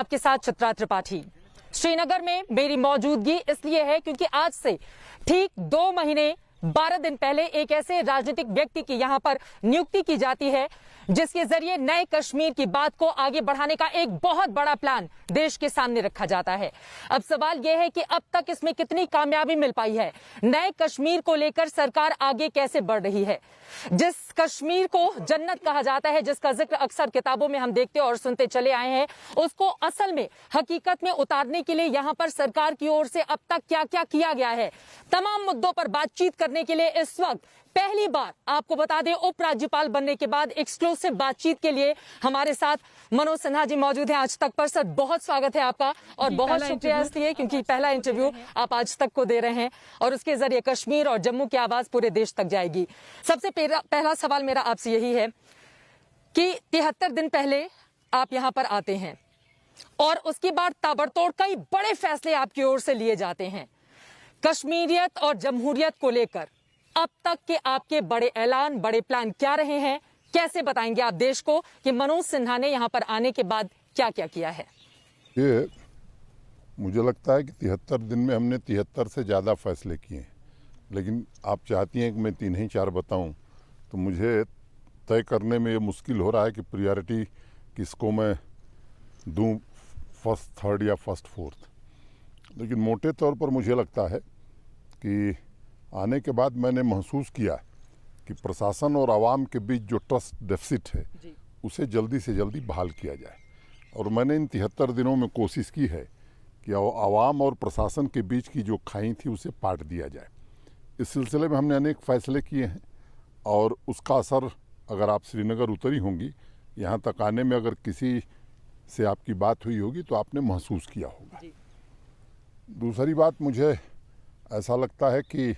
आपके साथ चित्रा त्रिपाठी। श्रीनगर में मेरी मौजूदगी इसलिए है क्योंकि आज से ठीक 2 महीने 12 दिन पहले एक ऐसे राजनीतिक व्यक्ति की यहां पर नियुक्ति की जाती है जिसके जरिए नए कश्मीर की बात को आगे बढ़ाने का एक बहुत बड़ा प्लान देश के सामने रखा जाता है। अब सवाल यह है कि अब तक इसमें कितनी कामयाबी मिल पाई है, नए कश्मीर को लेकर सरकार आगे कैसे बढ़ रही है। जिस कश्मीर को जन्नत कहा जाता है, जिसका जिक्र अक्सर किताबों में हम देखते और सुनते चले आए हैं, उसको असल में हकीकत में उतारने के लिए यहां पर सरकार की ओर से अब तक क्या क्या किया गया है, तमाम मुद्दों पर बातचीत करने के लिए इस वक्त पहली बार आपको बता दें उपराज्यपाल बनने के बाद एक्सक्लूसिव बातचीत के लिए हमारे साथ मनोज सिन्हा जी मौजूद हैं आज तक पर। सर, बहुत स्वागत है आपका और बहुत शुक्रिया इसलिए क्योंकि पहला इंटरव्यू आप आज तक को दे रहे हैं और उसके जरिए कश्मीर और जम्मू की आवाज पूरे देश तक जाएगी। सबसे पहला सवाल मेरा आपसे यही है कि 73 दिन पहले आप यहां पर आते हैं और उसके बाद ताबड़तोड़ कई बड़े फैसले आपकी ओर से लिए जाते हैं कश्मीरियत और जमहूरियत को लेकर। अब तक के आपके बड़े ऐलान, बड़े प्लान क्या रहे हैं, कैसे बताएंगे आप देश को कि मनोज सिन्हा ने यहां पर आने के बाद क्या क्या किया है? ये मुझे लगता है कि 73 दिन में हमने 73 से ज़्यादा फैसले किए हैं, लेकिन आप चाहती हैं कि मैं 3 ही 4 बताऊं, तो मुझे तय करने में ये मुश्किल हो रहा है कि प्रायोरिटी किसको मैं दूं, फर्स्ट, थर्ड या फर्स्ट, फोर्थ। लेकिन मोटे तौर पर मुझे लगता है कि आने के बाद मैंने महसूस किया कि प्रशासन और आवाम के बीच जो ट्रस्ट डेफिसिट है उसे जल्दी से जल्दी बहाल किया जाए। और मैंने इन 73 दिनों में कोशिश की है कि आवाम और प्रशासन के बीच की जो खाई थी उसे पाट दिया जाए। इस सिलसिले में हमने अनेक फैसले किए हैं और उसका असर अगर आप श्रीनगर उतरी होंगी, यहाँ तक आने में अगर किसी से आपकी बात हुई होगी तो आपने महसूस किया होगा। दूसरी बात, मुझे ऐसा लगता है कि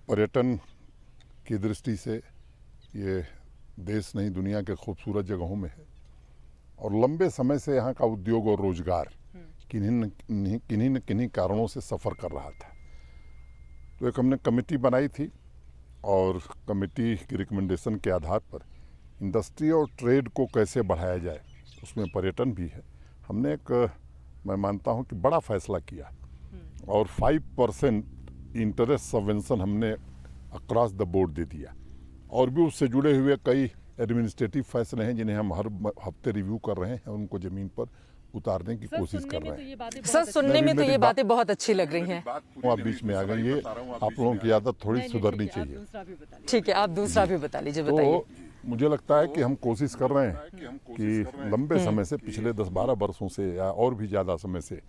पर्यटन की दृष्टि से ये देश नहीं दुनिया के खूबसूरत जगहों में है और लंबे समय से यहाँ का उद्योग और रोजगार किन्हीं न किन्हीं कारणों से सफ़र कर रहा था। तो एक हमने कमेटी बनाई थी और कमेटी की रिकमेंडेशन के आधार पर इंडस्ट्री और ट्रेड को कैसे बढ़ाया जाए, उसमें पर्यटन भी है। हमने एक, मैं मानता हूँ कि बड़ा फैसला किया और 5% इंटरेस्ट सबवेंशन हमने अक्रॉस द बोर्ड दे दिया। और भी उससे जुड़े हुए कई एडमिनिस्ट्रेटिव फैसले हैं जिन्हें हम हर हफ्ते रिव्यू कर रहे हैं, उनको जमीन पर उतारने की कोशिश कर रहे हैं। सर, सुनने में तो ये बातें बहुत अच्छी लग रही हैं। आप बीच में आ गई, ये आप लोगों की आदत थोड़ी सुधरनी चाहिए। ठीक है, आप दूसरा भी बता लीजिए। बताइए। तो मुझे लगता है कि हम कोशिश कर रहे हैं कि लंबे समय से, पिछले 10-12 वर्षों से या और भी ज़्यादा समय से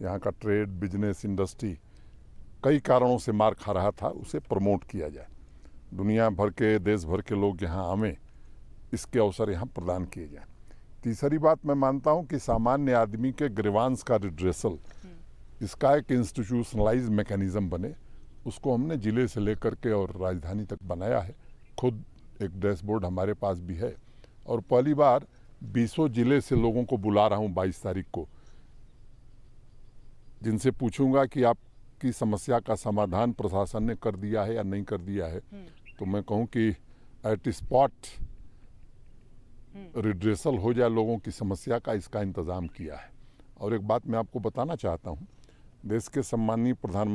यहाँ का ट्रेड, बिजनेस, इंडस्ट्री कई कारणों से मार खा रहा था, उसे प्रमोट किया जाए। दुनिया भर के, देश भर के लोग यहाँ आवें, इसके अवसर यहाँ प्रदान किए जाए। तीसरी बात, मैं मानता हूँ कि सामान्य आदमी के ग्रीवांस का रिड्रेसल, इसका एक इंस्टीट्यूशनलाइज मैकेनिज्म बने, उसको हमने जिले से लेकर के और राजधानी तक बनाया है। खुद एक डैशबोर्ड हमारे पास भी है और पहली बार 20 जिले से लोगों को बुला रहा हूँ 22 तारीख को, जिनसे पूछूंगा कि आपकी समस्या का समाधान प्रशासन ने कर दिया है या नहीं कर दिया है। तो मैं कहूँ कि एट स्पॉट रिड्रेसल हो जाए लोगों की समस्या का, इसका इंतज़ाम किया है। और एक बात मैं आपको बताना चाहता हूँ, देश के सम्माननीय प्रधानमंत्री